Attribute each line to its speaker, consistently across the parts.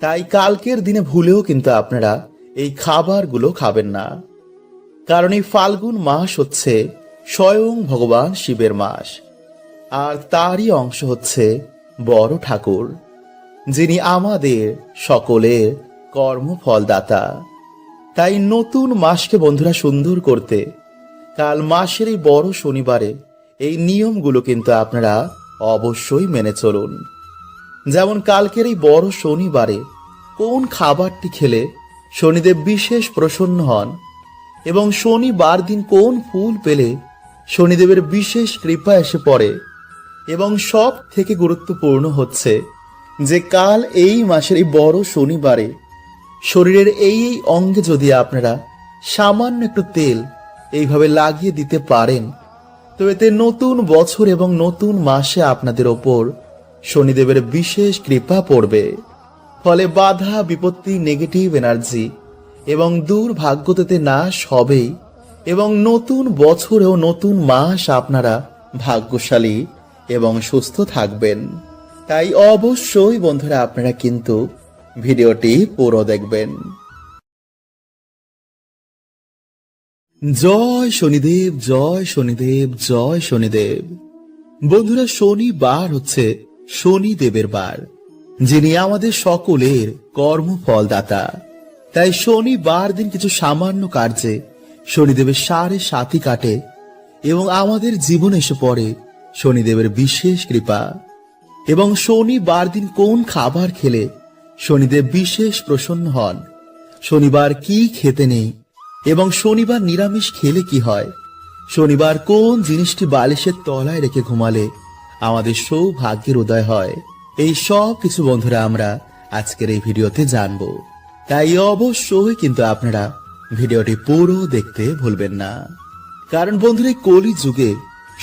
Speaker 1: তাই কালকের দিনে ভুলেও কিন্তু আপনারা এই খাবারগুলো খাবেন না। কারণ এই ফাল্গুন মাস হচ্ছে স্বয়ং ভগবান শিবের মাস, আর তারই অংশ হচ্ছে বড় ঠাকুর, যিনি আমাদের সকলের কর্মফলদাতা। তাই নতুন মাসকে বন্ধুরা সুন্দর করতে কাল মাসের এই বড় শনিবারে এই নিয়মগুলো কিন্তু আপনারা অবশ্যই মেনে চলুন। যেমন কালকের এই বড় শনিবারে কোন খাবারটি খেলে শনিদেব বিশেষ প্রসন্ন হন এবং শনিবার দিন কোন ফুল পেলে শনিদেবের বিশেষ কৃপা এসে পড়ে, এবং সব থেকে গুরুত্বপূর্ণ হচ্ছে যে কাল এই মাসের এই বড় শনিবারে শরীরের এই অঙ্গে যদি আপনারা সামান্য একটু তেল এইভাবে লাগিয়ে দিতে পারেন, তো এতে নতুন বছর এবং নতুন মাসে আপনাদের ওপর শনিদেবের বিশেষ কৃপা পড়বে। ফলে বাধা বিপত্তি, নেগেটিভ এনার্জি এবং দুর্ভাগ্যতে নাশ হবেই, এবং নতুন বছর ও নতুন মাস আপনারা ভাগ্যশালী এবং সুস্থ থাকবেন। তাই অবশ্যই বন্ধুরা আপনারা কিন্তু ভিডিওটি পুরো দেখবেন। জয় শনিদেব, জয় শনিদেব, জয় শনিদেব। বন্ধুরা, শনিবার হচ্ছে শনিদেবের বার, যিনি আমাদের সকলের কর্মফলদাতা। তাই শনিবার দিন কিছু সামান্য কার্যে শনিদেবের 7.5 কাটে এবং আমাদের জীবনে এসে পড়ে শনিদেবের বিশেষ কৃপা। এবং শনিবার দিন কোন খাবার খেলে শনিদেব বিশেষ প্রসন্ন হন, শনিবার কি খেতে নেই এবং শনিবার নিরামিষ খেলে কি হয়, শনিবার কোন জিনিসটি বালিশের তলায় রেখে ঘুমালে আমাদের সৌভাগ্যের উদয় হয়, এই সব কিছু বন্ধুরা আমরা আজকের এই ভিডিওতে জানবো। তাই অবশ্যই কিন্তু আপনারা ভিডিওটি পুরো দেখতে ভুলবেন না। কারণ বন্ধুরা, এই কলি যুগে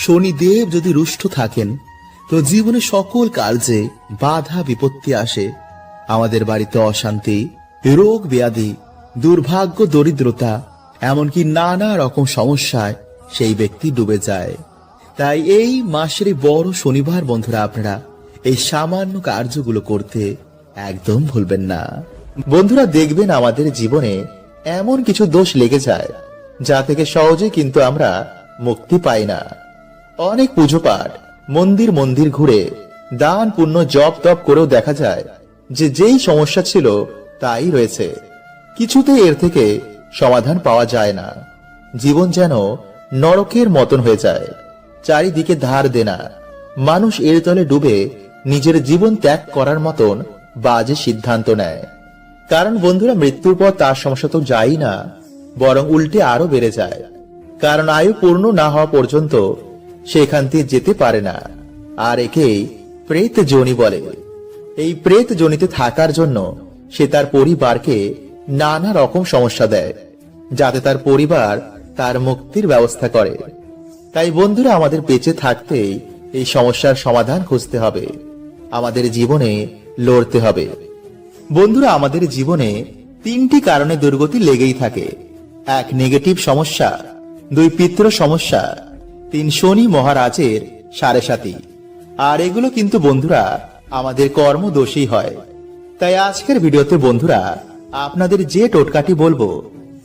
Speaker 1: শনিদেব যদি রুষ্ট থাকেন তো জীবনে সকল কার্যে বাধা বিপত্তি আসে, আমাদের বাড়িতে অশান্তি, রোগ ব্যাধি, দুর্ভাগ্য, দরিদ্রতা, এমনকি নানা রকম সমস্যায় সেই ব্যক্তি ডুবে যায়। তাই এই মাসের বড় শনিবার বন্ধুরা আপনারা এই সামান্য কার্যগুলো করতে একদম ভুলবেন না। বন্ধুরা, দেখবেন আমাদের জীবনে এমন কিছু দোষ লেগে যায় যা থেকে সহজে কিন্তু আমরা মুক্তি পাই না। অনেক পুজো পাঠ, মন্দির মন্দির ঘুরে, দান পুণ্য, জপ তপ করেও দেখা যায় যে যেই সমস্যা ছিল তাই রয়েছে, কিছুতেই এর থেকে সমাধান পাওয়া যায় না। জীবন যেন নরকের মতন হয়ে যায়, চারিদিকে ধার দেনা, মানুষ এর তলে ডুবে নিজের জীবন ত্যাগ করার মতন বাজে সিদ্ধান্ত নেয়। কারণ বন্ধুরা, মৃত্যুর পর তার সমস্যা তো যায়ই না, বরং উল্টে আরো বেড়ে যায়। কারণ আয়ু পূর্ণ না হওয়া পর্যন্ত সেখান থেকে যেতে পারে না, আর একেই প্রেত যোনি বলে। এই প্রেত যোনিতে থাকার জন্য সে তার পরিবারকে নানা রকম সমস্যা দেয়, যাতে তার পরিবার তার মুক্তির ব্যবস্থা করে। তাই বন্ধুরা, আমাদের বেঁচে থাকতেই এই সমস্যার সমাধান খুঁজতে হবে, আমাদের জীবনে লড়তে হবে। বন্ধুরা, আমাদের জীবনে 3টি কারণে দুর্গতি লেগেই থাকে। 1, নেগেটিভ সমস্যা; 2, পিতৃ সমস্যা; 3, শনি মহারাজের 7.5। আর এগুলো কিন্তু বন্ধুরা আমাদের কর্মদোষী হয়। তাই আজকের ভিডিওতে বন্ধুরা আপনাদের যে টোটকাটি বলবো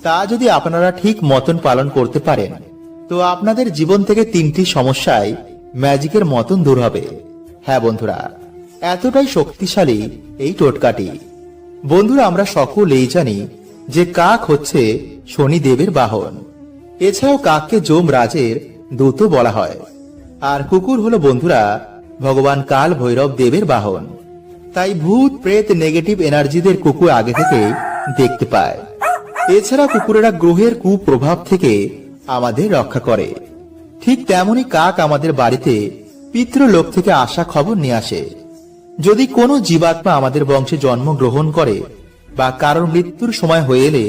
Speaker 1: তা যদি আপনারা ঠিক মতন পালন করতে পারেন, তো আপনাদের জীবন থেকে 3টি সমস্যায় ম্যাজিকের মতন দূর হবে। হ্যাঁ বন্ধুরা, এতটাই শক্তিশালী এই টোটকাটি। বন্ধুরা, আমরা সকলেই জানি যে কাক হচ্ছে শনিদেবের বাহন। এছাড়াও কাককে যমরাজের দূত বলা হয়। আর কুকুর হলো বন্ধুরা ভগবান কাল ভৈরব দেবের বাহন। তাই ভূত প্রেত, নেগেটিভ এনার্জিদের কুকুর আগে থেকে দেখতে পায়। এছাড়া কুকুরেরা গ্রহের কুপ্রভাব থেকে আমাদের রক্ষা করে। ঠিক তেমনি কাক আমাদের বাড়িতে পিতৃলোক থেকে আসা খবর নিয়ে আসে। যদি কোনো জীবাত্মা আমাদের বংশে জন্মগ্রহণ করে বা কারোর মৃত্যুর সময় হয়ে এলে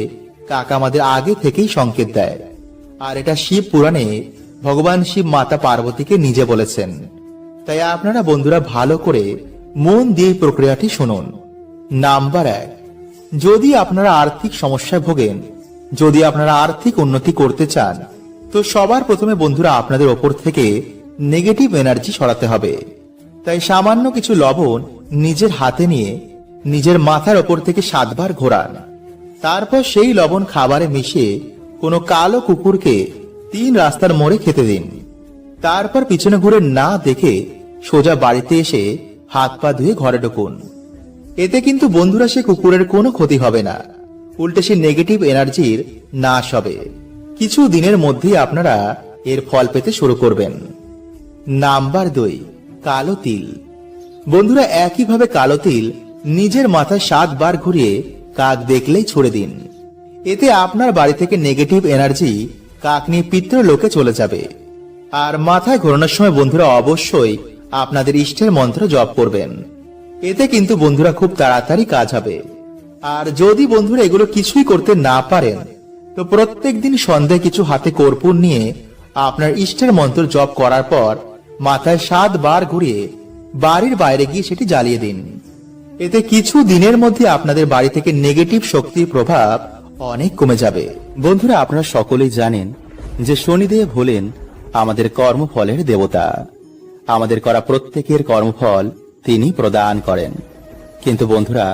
Speaker 1: কাক আমাদের আগে থেকেই সংকেত দেয়। আর এটা শিব পুরাণে ভগবান শিব মাতা পার্বতীকে নিজে বলেছেন। তাই আপনারা বন্ধুরা ভালো করে মন দিয়ে প্রক্রিয়াটি শুনুন। নাম্বার 1, যদি আপনারা আর্থিক সমস্যায় ভোগেন, যদি আপনারা আর্থিক উন্নতি করতে চান, তো সবার প্রথমে বন্ধুরা আপনাদের ওপর থেকে নেগেটিভ এনার্জি সরাতে হবে। তাই সামান্য কিছু লবণ নিজের হাতে নিয়ে নিজের মাথার ওপর থেকে 7 বার ঘোরান। তারপর সেই লবণ খাবারে মিশিয়ে কোনো কালো কুকুরকে 3 রাস্তার মোড়ে খেতে দিন। তারপর পিছনে ঘুরে না দেখে সোজা বাড়িতে এসে হাত পা ধুয়ে ঘরে ঢুকুন। এতে কিন্তু বন্ধুরা সে কুকুরের কোনো ক্ষতি হবে না, উল্টে সে নেগেটিভ এনার্জির নাশ হবে। কিছু দিনের মধ্যেই আপনারা এর ফল পেতে শুরু করবেন। নাম্বার 2, কালো তিল। বন্ধুরা একইভাবে কালো তিল নিজের মাথায় 7 বার ঘুরিয়ে কাক দেখলেই ছুড়ে দিন। এতে আপনার বাড়ি থেকে নেগেটিভ এনার্জি কাক নিয়ে পিতৃলোকে চলে যাবে। আর মাথায় ঘোরানোর সময় বন্ধুরা অবশ্যই আপনাদের ইষ্টের মন্ত্র জপ করবেন। এতে কিন্তু বন্ধুরা খুব তাড়াতাড়ি কাজ হবে। আর যদি বন্ধুরা এগুলো কিছুই করতে না পারেন, তো প্রত্যেকদিন সন্ধ্যায় কিছু হাতে কর্পূর নিয়ে আপনার ইষ্টের মন্ত্র জপ করার পর মাথায় 7 বার ঘুরিয়ে বাড়ির বাইরে গিয়ে সেটি জ্বালিয়ে দিন। এতে কিছু দিনের মধ্যে আপনাদের বাড়ি থেকে নেগেটিভ শক্তির প্রভাব অনেক কমে যাবে। বন্ধুরা আপনারা সকলেই জানেন যে শনিদেব হলেন আমাদের কর্মফলের দেবতা। আমাদের করা প্রত্যেকের কর্মফল তিনি প্রদান করেন। কিন্তু বন্ধুরা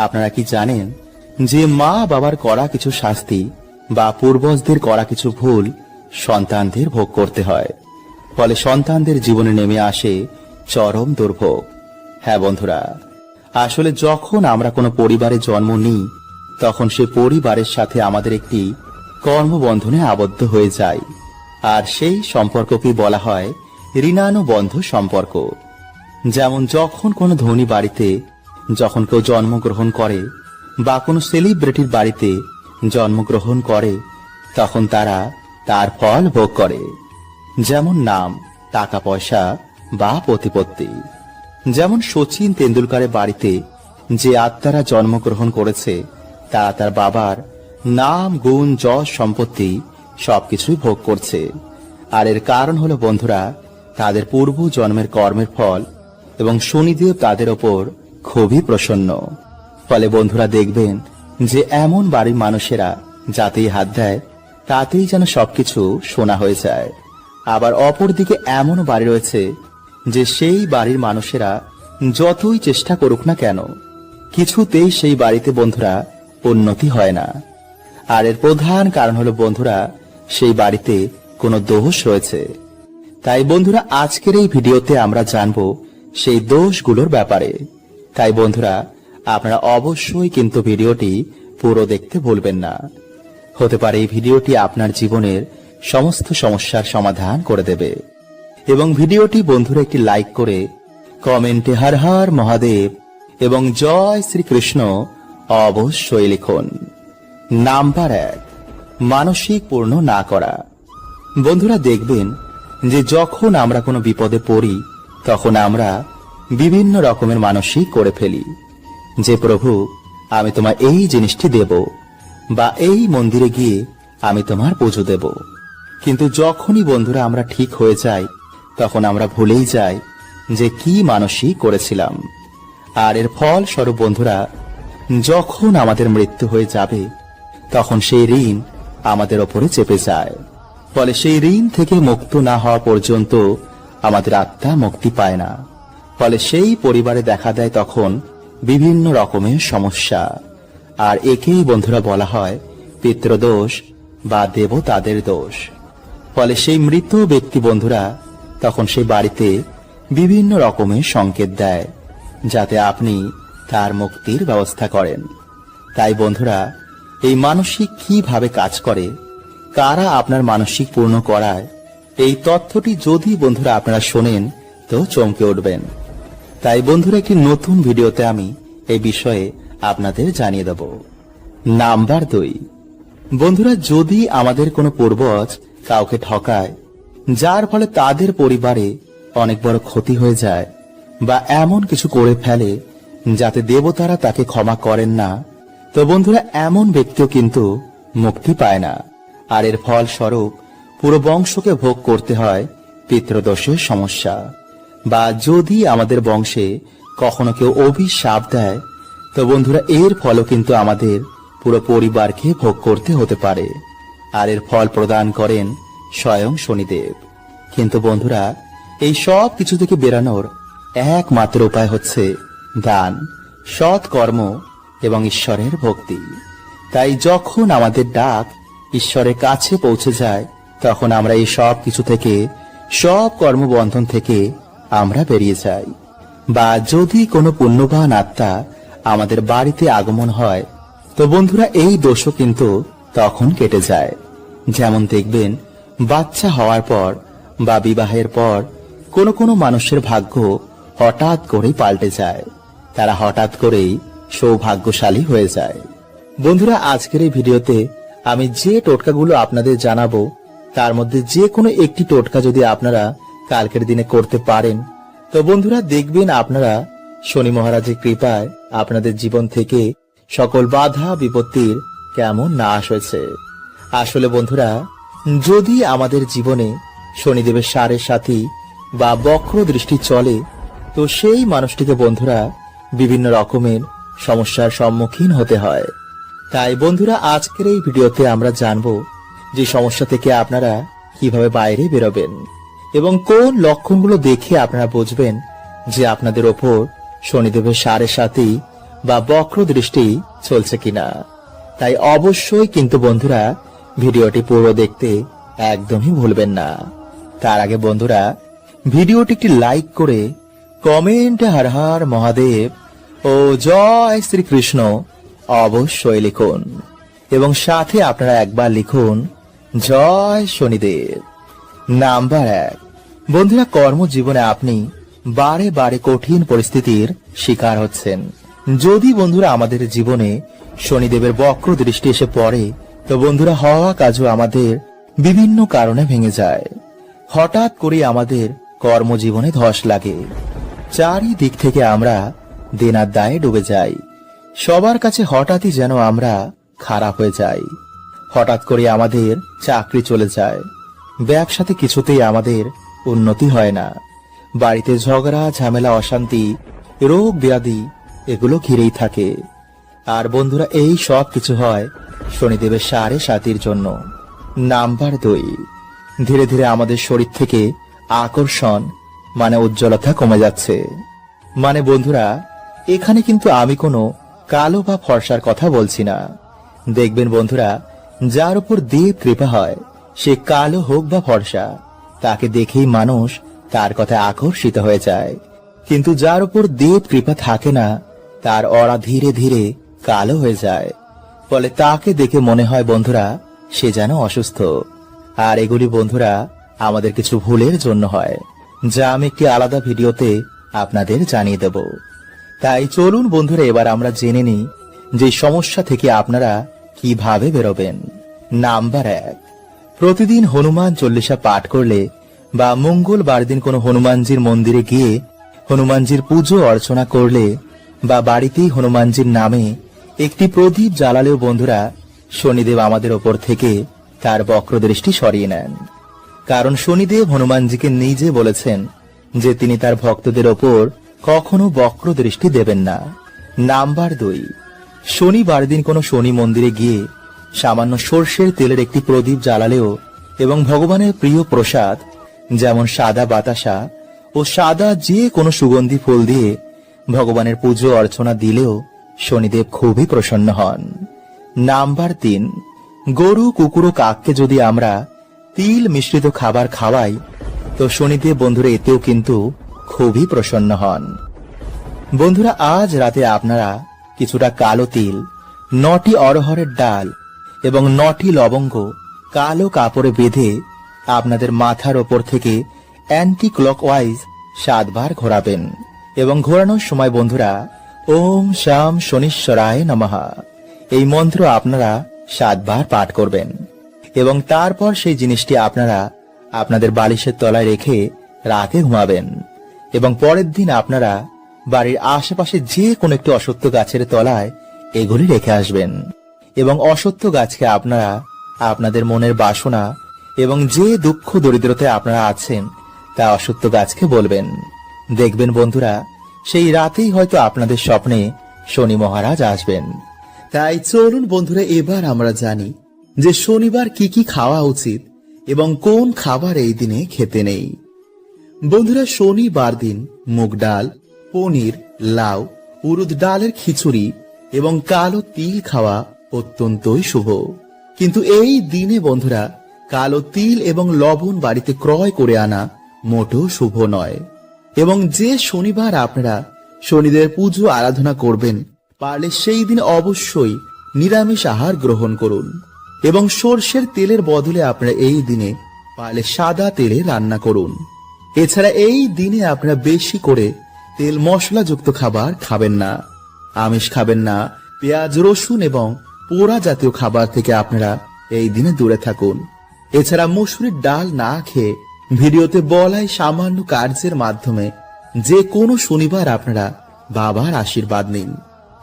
Speaker 1: আপনারা কি জানেন যে মা বাবার করা কিছু শাস্তি বা পূর্বজদের করা কিছু ভুল সন্তানদের ভোগ করতে হয়, ফলে সন্তানদের জীবনে নেমে আসে চরম দুর্ভোগ। হ্যাঁ বন্ধুরা, আসলে যখন আমরা কোনো পরিবারে জন্ম নিই তখন সে পরিবারের সাথে আমাদের একটি কর্মবন্ধনে আবদ্ধ হয়ে যায়। আর সেই সম্পর্ককে বলা হয় ঋণানুবন্ধ সম্পর্ক। যেমন যখন কোনো ধনী বাড়িতে যখন কেউ জন্মগ্রহণ করে বা কোনো সেলিব্রিটির বাড়িতে জন্মগ্রহণ করে, তখন তারা তার ফল ভোগ করে। যেমন নাম, টাকা পয়সা বা প্রতিপত্তি। যেমন সচিন তেন্ডুলকারের বাড়িতে যে আত্মারা জন্মগ্রহণ করেছে তারা তার বাবার নাম, গুণ, যশ, সম্পত্তি সবকিছুই ভোগ করছে। আর এর কারণ হলো বন্ধুরা তাদের পূর্ব জন্মের কর্মের ফল, এবং শনিদেব তাদের ওপর খুবই প্রসন্ন। ফলে বন্ধুরা দেখবেন যে এমন বাড়ির মানুষেরা যাতেই হাত দেয় তাতেই যেন সবকিছু সোনা হয়ে যায়। আবার অপরদিকে এমন বাড়ি রয়েছে যে সেই বাড়ির মানুষেরা যতই চেষ্টা করুক না কেন কিছুতেই সেই বাড়িতে বন্ধুরা উন্নতি হয় না। আর এর প্রধান কারণ হলো বন্ধুরা সেই বাড়িতে কোনো দোষ রয়েছে। তাই বন্ধুরা আজকের এই ভিডিওতে আমরা জানবো সেই দোষগুলোর ব্যাপারে। তাই বন্ধুরা আপনারা অবশ্যই কিন্তু ভিডিওটি পুরো দেখতে ভুলবেন না। হতে পারে এই ভিডিওটি আপনার জীবনের সমস্ত সমস্যার সমাধান করে দেবে। এবং ভিডিওটি বন্ধুরা একটি লাইক করে কমেন্টে হর হর মহাদেব এবং জয় শ্রীকৃষ্ণ অবশ্যই লিখুন। নাম্বার 1, মানসিক পূর্ণ না করা। বন্ধুরা দেখবেন যে যখন আমরা কোনো বিপদে পড়ি তখন আমরা বিভিন্ন রকমের মানসিক করে ফেলি যে প্রভু আমি তোমার এই জিনিসটি দেব, বা এই মন্দিরে গিয়ে আমি তোমার পুজো দেব। কিন্তু যখনই বন্ধুরা আমরা ঠিক হয়ে যাই তখন আমরা ভুলেই যাই যে কি মানসিক করেছিলাম। আর এর ফল স্বরূপ বন্ধুরা যখন আমাদের মৃত্যু হয়ে যাবে তখন সেই ঋণ আমাদের ওপরে চেপে যায়। ফলে সেই ঋণ থেকে মুক্ত না হওয়া পর্যন্ত আমাদের আত্মা মুক্তি পায় না। ফলে সেই পরিবারে দেখা দেয় তখন বিভিন্ন রকমের সমস্যা। আর একেই বন্ধুরা বলা হয় পিতৃদোষ বা দেবতাদের দোষ। ফলে সেই মৃত ব্যক্তি বন্ধুরা তখন সেই বাড়িতে বিভিন্ন রকমের সংকেত দেয় যাতে আপনি তার মুক্তির ব্যবস্থা করেন। তাই বন্ধুরা এই মানসিক কিভাবে কাজ করে, কারা আপনার মানসিক পূর্ণ করায়, এই তথ্যটি যদি বন্ধুরা আপনারা শোনেন তো চমকে উঠবেন। তাই বন্ধুরা একটি নতুন ভিডিওতে আমি এই বিষয়ে আপনাদের জানিয়ে দেব। নাম্বার 2, বন্ধুরা যদি আমাদের কোনো পূর্বজ কাউকে ঠকায় যার ফলে তাদের পরিবারে অনেক বড় ক্ষতি হয়ে যায়, বা এমন কিছু করে ফেলে যাতে দেবতারা তাকে ক্ষমা করেন না, তো বন্ধুরা এমন ব্যক্তিও কিন্তু মুক্তি পায় না। আর এর ফল স্বরূপ পুরো বংশকে ভোগ করতে হয় পিতৃদোষের সমস্যা। বা যদি আমাদের বংশে কখনো কেউ অভিশাপ দেয় তো বন্ধুরা এর ফলও কিন্তু আমাদের পুরো পরিবারকে ভোগ করতে হতে পারে। আর এর ফল প্রদান করেন স্বয়ং শনিদেব। কিন্তু বন্ধুরা এই সব কিছু থেকে বেরানোর একমাত্র উপায় হচ্ছে দান, সৎ কর্ম এবং ঈশ্বরের ভক্তি। তাই যখন আমাদের ডাক ঈশ্বরের কাছে পৌঁছে যায়, তখন আমরা এই সব কিছু থেকে, সব কর্মবন্ধন থেকে আমরা বেরিয়ে যাই। বা যদি কোনো পুণ্যবান আত্মা আমাদের বাড়িতে আগমন হয়, তো বন্ধুরা এই দোষও কিন্তু তখন কেটে যায়। যেমন দেখবেন, বাচ্চা হওয়ার পর বা বিবাহের পর কোনো কোনো মানুষের ভাগ্য হঠাৎ করেই পাল্টে যায়, তারা হঠাৎ করেই সৌভাগ্যশালী হয়ে যায়। বন্ধুরা, আজকের এই ভিডিওতে আমি যে টোটকাগুলো আপনাদের জানাবো, তার মধ্যে যে কোনো একটি টোটকা যদি আপনারা কালকের দিনে করতে পারেন, তো বন্ধুরা দেখবেন আপনারা শনি মহারাজের কৃপায় আপনাদের জীবন থেকে সকল বাধা বিপত্তির কেমন নাশ হয়েছে। আসলে বন্ধুরা, যদি আমাদের জীবনে শনিদেবের সাড়ে সাথী বা বক্র দৃষ্টি চলে, তো সেই মানুষটিকে বন্ধুরা বিভিন্ন রকমের সমস্যার সম্মুখীন হতে হয়। তাই বন্ধুরা, আজকের এই ভিডিওতে আমরা জানবো যে সমস্যা থেকে আপনারা কিভাবে বাইরে বেরোবেন এবং কোন লক্ষণগুলো দেখে আপনারা বুঝবেন যে আপনাদের ওপর শনিদেবের সাড়ে সাথী বা বক্র দৃষ্টি চলছে কিনা। তাই অবশ্যই কিন্তু বন্ধুরা ভিডিওটি পুরো দেখতে একদমই ভুলবেন না। তার আগে বন্ধুরা, ভিডিওটি একটি লাইক করে কমেন্টে হর হর মহাদেব ও জয় শ্রীকৃষ্ণ অবশ্যই লিখুন এবং সাথে আপনারা একবার লিখুন জয় শনিদেব। নাম্বার 1, বন্ধুরা কর্মজীবনে আপনি বারে বারে কঠিন পরিস্থিতির শিকার হচ্ছেন। যদি বন্ধুরা আমাদের জীবনে শনিদেবের বক্র দৃষ্টি এসে পড়ে, তো বন্ধুরা হওয়া কাজও আমাদের বিভিন্ন কারণে ভেঙে যায়। হঠাৎ করে আমাদের কর্মজীবনে ধস লাগে, চারিদিক থেকে আমরা দেনার দায়ে ডুবে যাই, সবার কাছে হঠাৎই যেন আমরা খারাপ হয়ে যাই। হঠাৎ করে আমাদের চাকরি চলে যায়, ব্যবসাতে কিছুতেই আমাদের উন্নতি হয় না, বাড়িতে ঝগড়া ঝামেলা অশান্তি রোগ ব্যাধি এগুলো ঘিরেই থাকে। আর বন্ধুরা এই সব কিছু হয় শনিদেবের সাড়ে সাতির জন্য। নাম্বার 2, ধীরে ধীরে আমাদের শরীর থেকে আকর্ষণ মানে উজ্জ্বলতা কমে যাচ্ছে। মানে বন্ধুরা, এখানে কিন্তু আমি কোনো কালো বা ফর্সার কথা বলছি না। দেখবেন বন্ধুরা, যার উপর দেব কৃপা হয়, সে কালো হোক বা ফর্সা, তাকে দেখেই মানুষ তার কথায় আকর্ষিত হয়ে যায়। কিন্তু যার উপর দেব কৃপা থাকে না, তার অরা ধীরে ধীরে কালো হয়ে যায়, ফলে তাকে দেখে মনে হয় বন্ধুরা সে যেন অসুস্থ। আর এগুলি বন্ধুরা আমাদের কিছু ভুলের জন্য হয়, যা আমি একটি আলাদা ভিডিওতে আপনাদের জানিয়ে দেব। তাই চলুন বন্ধুরা এবার আমরা জেনে নিই যে সমস্যা থেকে আপনারা কিভাবে বেরোবেন। নাম্বার 1, প্রতিদিন হনুমান চল্লিশা পাঠ করলে বা মঙ্গলবার দিন কোনো হনুমানজির মন্দিরে গিয়ে হনুমানজির পুজো অর্চনা করলে বা বাড়িতেই হনুমানজির নামে একটি প্রদীপ জ্বালালেও বন্ধুরা শনিদেব আমাদের ওপর থেকে তার বক্র দৃষ্টি সরিয়ে নেন। কারণ শনিদেব হনুমানজিকে নিজে বলেছেন যে তিনি তার ভক্তদের ওপর কখনো বক্র দৃষ্টি দেবেন না। নাম্বার 2, শনিবার দিন কোনো শনি মন্দিরে গিয়ে সামান্য সর্ষের তেলের একটি প্রদীপ জ্বালালেও এবং ভগবানের প্রিয় প্রসাদ যেমন সাদা বাতাসা ও সাদা যে কোনো সুগন্ধি ফুল দিয়ে ভগবানের পুজো অর্চনা দিলেও শনিদেব খুবই প্রসন্ন হন। নাম্বার 3, গরু কুকুর ও কাককে যদি আমরা তিল মিশ্রিত খাবার খাওয়াই, তো শনিদেব বন্ধুরা এতেও কিন্তু খুবই প্রসন্ন হন। বন্ধুরা আজ রাতে আপনারা কিছুটা কালো তিল, 9টি অরহরের ডাল এবং 9টি লবঙ্গ কালো কাপড়ে বেঁধে আপনাদের মাথার ওপর থেকে অ্যান্টি ক্লকওয়াইজ 7 বার ঘোরাবেন এবং ঘোরানোর সময় বন্ধুরা ওম শাম শনিশ্বরায় নমঃ এই মন্ত্র আপনারা 7 বার পাঠ করবেন এবং তারপর সেই জিনিসটি আপনারা আপনাদের বালিশের তলায় রেখে রাতে ঘুমাবেন এবং পরের দিন আপনারা বাড়ির আশেপাশে যে কোনো একটি অশ্বত্থ গাছের তলায় এগুলি রেখে আসবেন এবং অশ্বত্থ গাছকে আপনারা আপনাদের মনের বাসনা এবং যে দুঃখ দরিদ্রতায় আপনারা আছেন তা অশ্বত্থ গাছকে বলবেন। দেখবেন বন্ধুরা সেই রাতেই হয়তো আপনাদের স্বপ্নে শনি মহারাজ আসবেন। তাই চলুন বন্ধুরা এবার আমরা জানি যে শনিবার কি কি খাওয়া উচিত এবং কোন খাবার এই দিনে খেতে নেই। বন্ধুরা শনিবার দিন মুগ ডাল, পনির, লাউ উড়দ ডালের খিচুড়ি এবং কালো তিল খাওয়া অত্যন্তই শুভ। কিন্তু এই দিনে বন্ধুরা কালো তিল এবং লবণ বাড়িতে ক্রয় করে আনা মোটেও শুভ নয়। এবং যে শনিবার আপনারা শনিদেব পুজো আরাধনা করবেন, পারলে সেই দিন অবশ্যই নিরামিষ আহার গ্রহণ করুন এবং সর্ষের তেলের বদলে আপনারা এই দিনে পারলে সাদা তেলে রান্না করুন। এছাড়া এই দিনে আপনারা বেশি করে তেল মশলাযুক্ত খাবার খাবেন না, আমিষ খাবেন না, পেঁয়াজ রসুন এবং পোড়া জাতীয় খাবার থেকে আপনারা এই দিনে দূরে থাকুন। এছাড়া মসুরির ডাল না খেয়ে ভিডিওতে বলাই সামান্য কার্যের মাধ্যমে যে কোনো শনিবার আপনারা বাবার আশীর্বাদ নিন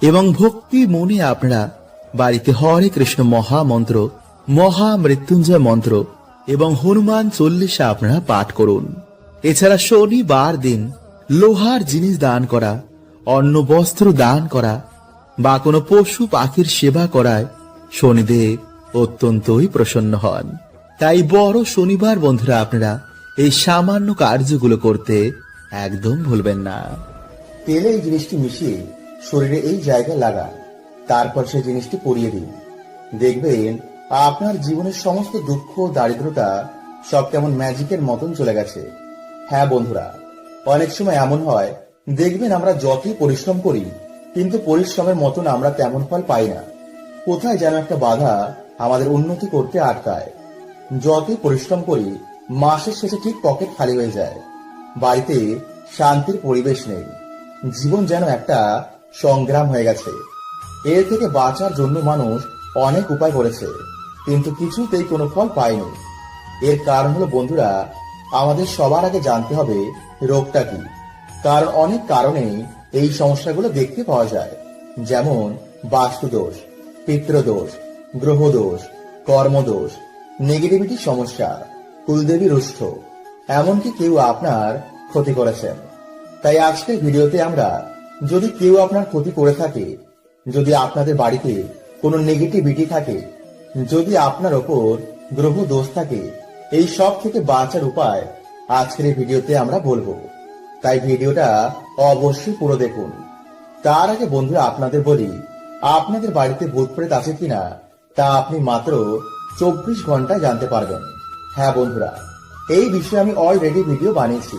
Speaker 1: এবং ভক্তি মনে আপনারা বাড়িতে হরে কৃষ্ণ মহামন্ত্র, মহামৃত্যুঞ্জয় মন্ত্র এবং হনুমান চল্লিশা আপনারা পাঠ করুন। এছাড়া শনিবার দিন লোহার জিনিস দান করা, অন্ন বস্ত্র দান করা বা কোনো পশু পাখির সেবা করায় শনিদেব অত্যন্তই প্রসন্ন হন। তাই বড় শনিবার বন্ধুরা আপনারা এই সামান্য কার্যগুলো করতে একদম ভুলবেন না।
Speaker 2: তেলে এই জিনিসটি মিশিয়ে শরীরে এই জায়গায় লাগান, তারপর সেই জিনিসটি পরিয়ে দিন। দেখবেন আপনার জীবনের সমস্ত দুঃখ দারিদ্রতা সব কেমন ম্যাজিকের মতন চলে গেছে। হ্যাঁ বন্ধুরা, অনেক সময় এমন হয় দেখবেন আমরা যতই পরিশ্রম করি কিন্তু পরিশ্রমের মতন আমরা তেমন ফল পাই না। কোথায় যেন একটা বাধা আমাদের উন্নতি করতে আটকায়। যতই পরিশ্রম করি মাসের শেষে ঠিক পকেট খালি হয়ে যায়, বাড়িতে শান্তির পরিবেশ নেই, জীবন যেন একটা সংগ্রাম হয়ে গেছে। এর থেকে বাঁচার জন্য মানুষ অনেক উপায় করেছে কিন্তু কিছুতেই কোনো ফল পায়নি। এর কারণ হলো বন্ধুরা, আমাদের সবার আগে জানতে হবে রোগটা কি। কারণ অনেক কারণেই এই সমস্যাগুলো দেখতে পাওয়া যায়, যেমন বাস্তুদোষ, পিতৃদোষ, গ্রহদোষ, কর্মদোষ, নেগেটিভিটি সমস্যা, কুলদেবী রুষ্ট, এমনকি কেউ আপনার ক্ষতি করেছেন। তাই আজকের ভিডিওতে আমরা, যদি কেউ আপনার ক্ষতি করে থাকে, যদি আপনাদের বাড়িতে কোনো নেগেটিভিটি থাকে, যদি আপনার ওপর গ্রহ দোষ থাকে, এই সব থেকে বাঁচার উপায় আজকের এই ভিডিওতে আমরা বলবো। তাই ভিডিওটা অবশ্যই পুরো দেখুন। তার আগে বন্ধুরা আপনাদের বলি, আপনাদের বাড়িতে ভূত প্রেত আছে কিনা তা আপনি মাত্র 24 ঘন্টায় জানতে পারবেন। হ্যাঁ বন্ধুরা, এই বিষয়ে আমি অলরেডি ভিডিও বানিয়েছি,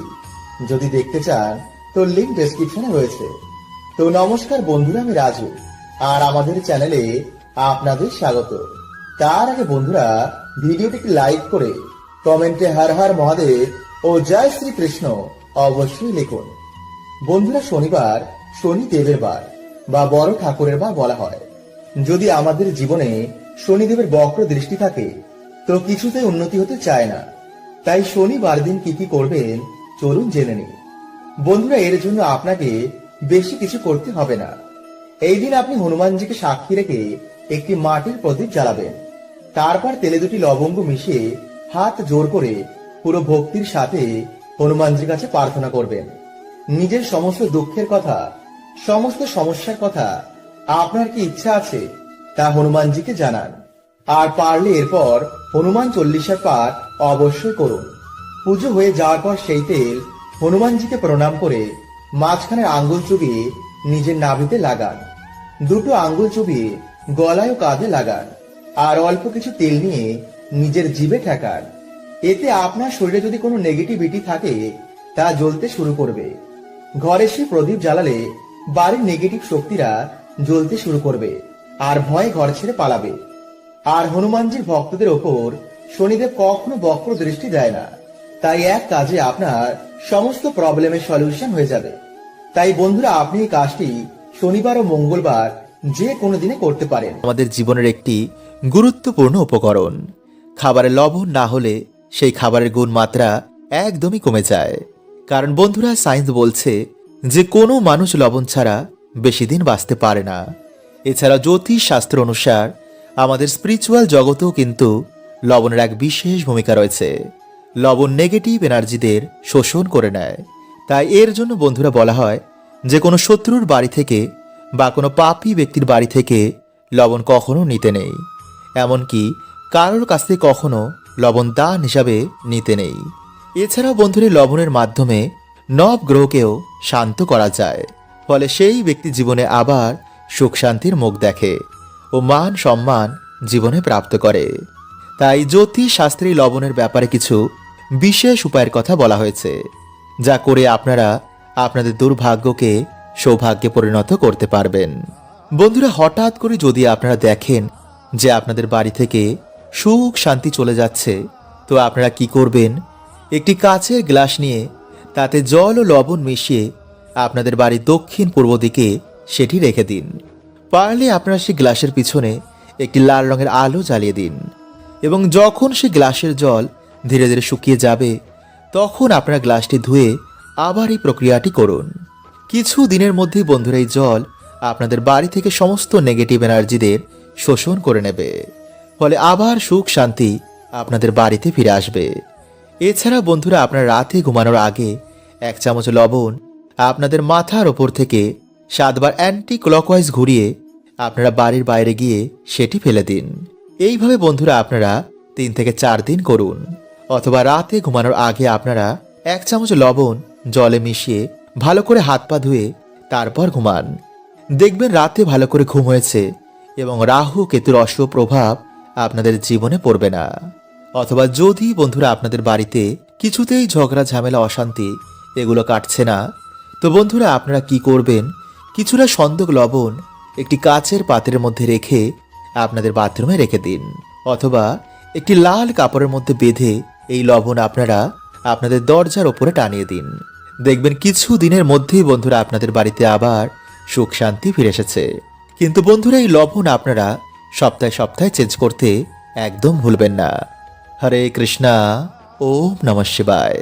Speaker 2: যদি দেখতে চান তো লিংক ডেসক্রিপশনে রয়েছে। তো নমস্কার বন্ধুরা, আমি রাজু আর আমাদের চ্যানেলে আপনাদের স্বাগত। তার আগে বন্ধুরা ভিডিওটিকে লাইক করে কমেন্টে হর হর মহাদেব ও জয় শ্রীকৃষ্ণ অবশ্যই লিখুন। বন্ধুরা, শনিবার শনিদেবের বার বা বড় ঠাকুরের বার বলা হয়। যদি আমাদের জীবনে শনিদেবের বক্র দৃষ্টি থাকে তো কিছুতেই উন্নতি হতে চায় না। তাই শনিবার দিন কি কি করবেন চলুন জেনে নিই। বন্ধুরা, এর জন্য আপনাকে বেশি কিছু করতে হবে না। এই দিন আপনি হনুমানজিকে সাক্ষী রেখে একটি মাটির প্রদীপ জ্বালাবেন। তারপর তেলে 2টি লবঙ্গ মিশিয়ে হাত জোর করে পুরো ভক্তির সাথে হনুমানজির কাছে প্রার্থনা করবেন। নিজের সমস্ত দুঃখের কথা, সমস্ত সমস্যার কথা, আপনার কি ইচ্ছা আছে তা হনুমানজিকে জানান। আর পারলে এরপর হনুমান চল্লিশার পাঠ অবশ্যই করুন। পুজো হয়ে যাওয়ার পর সেই তেল হনুমানজিকে প্রণাম করে মাঝখানে আঙ্গুল চুবিয়ে নিজের নাভিতে লাগান। 2টো আঙ্গুল চুবিয়ে গলায় ও কাঁধে লাগান আর অল্প কিছু তেল নিয়ে নিজের জিভে ঠেকান। এতে আপনার শরীরে যদি কোনো নেগেটিভিটি থাকে তা জ্বলতে শুরু করবে। ঘরে সে প্রদীপ জ্বালালে বাড়ির নেগেটিভ শক্তিরা জ্বলতে শুরু করবে আর ভয়ে ঘর ছেড়ে পালাবে। আর হনুমানজির ভক্তদের ওপর শনিদেব কখনো বক্র দৃষ্টি দেয় না, তাই এক কাজে আপনার সমস্ত প্রবলেমের সলিউশন হয়ে যাবে। তাই বন্ধুরা, আপনি এই কাজটি শনিবার ও মঙ্গলবার যে কোনো দিনে করতে পারেন।
Speaker 1: আমাদের জীবনের একটি গুরুত্বপূর্ণ উপকরণ। খাবারে লবণ না হলে সেই খাবারের গুণমাত্রা একদমই কমে যায়। কারণ বন্ধুরা, সায়েন্স বলছে যে কোনো মানুষ লবণ ছাড়া বেশি দিন বাঁচতে পারে না। এছাড়া জ্যোতিষ শাস্ত্র অনুসার আমাদের স্পিরিচুয়াল জগতেও কিন্তু লবণের এক বিশেষ ভূমিকা রয়েছে। লবণ নেগেটিভ এনার্জিদের শোষণ করে নেয়। তাই এর জন্য বন্ধুরা বলা হয় যে কোনো শত্রুর বাড়ি থেকে বা কোনো পাপী ব্যক্তির বাড়ি থেকে লবণ কখনো নিতে নেই। এমনকি কারোর কাছ থেকে কখনো লবণ দান হিসাবে নিতে নেই। এছাড়াও বন্ধুরা, লবণের মাধ্যমে নবগ্রহকেও শান্ত করা যায়। ফলে সেই ব্যক্তি জীবনে আবার সুখ শান্তির মুখ দেখে ও মান সম্মান জীবনে প্রাপ্ত করে। তাই জ্যোতিষ শাস্ত্রী লবণের ব্যাপারে কিছু বিশেষ উপায়ের কথা বলা হয়েছে, যা করে আপনারা আপনাদের দুর্ভাগ্যকে সৌভাগ্যে পরিণত করতে পারবেন। বন্ধুরা, হঠাৎ করে যদি আপনারা দেখেন যে আপনাদের বাড়ি থেকে সুখ শান্তি চলে যাচ্ছে, তো আপনারা কি করবেন? একটি কাচের গ্লাস নিয়ে তাতে জল ও লবণ মিশিয়ে আপনাদের বাড়ির দক্ষিণ পূর্ব দিকে সেটি রেখে দিন। পারলে আপনারা সেই গ্লাসের পিছনে একটি লাল রঙের আলো জ্বালিয়ে দিন এবং যখন সেই গ্লাসের জল ধীরে ধীরে শুকিয়ে যাবে, তখন আপনারা গ্লাসটি ধুয়ে আবার এই প্রক্রিয়াটি করুন। কিছু দিনের মধ্যেই বন্ধুরা এই জল আপনাদের বাড়ি থেকে সমস্ত নেগেটিভ এনার্জিদের শোষণ করে নেবে, ফলে আবার সুখ শান্তি আপনাদের বাড়িতে ফিরে আসবে। এছাড়া বন্ধুরা, আপনারা রাতে ঘুমানোর আগে 1 চামচ লবণ আপনাদের মাথার ওপর থেকে 7 বার অ্যান্টি ক্লকওয়াইজ ঘুরিয়ে আপনারা বাড়ির বাইরে গিয়ে সেটি ফেলে দিন। এইভাবে বন্ধুরা আপনারা 3 থেকে 4 দিন করুন। অথবা রাতে ঘুমানোর আগে আপনারা 1 চামচ লবণ জলে মিশিয়ে ভালো করে হাত পা ধুয়ে তারপর ঘুমান। দেখবেন রাতে ভালো করে ঘুম হয়েছে এবং রাহু কেতুর অশুভ প্রভাব আপনাদের জীবনে পড়বে না। অথবা যদি বন্ধুরা আপনাদের বাড়িতে কিছুতেই ঝগড়া ঝামেলা অশান্তি এগুলো কাটছে না, তো বন্ধুরা আপনারা কি করবেন? কিছুটা সন্দক লবণ একটি কাচের পাত্রের মধ্যে রেখে আপনাদের বাথরুমে রেখে দিন, অথবা একটি লাল কাপড়ের মধ্যে বেঁধে এই লবণ আপনারা আপনাদের দরজার ওপরে টানিয়ে দিন। দেখবেন কিছু দিনের মধ্যেই বন্ধুরা আপনাদের বাড়িতে আবার সুখ শান্তি ফিরে এসেছে। কিন্তু বন্ধুরা এই লবণ আপনারা সপ্তাহে সপ্তাহে চেঞ্জ করতে একদম ভুলবেন না। হরে কৃষ্ণা, ওম নমঃ শিবায়।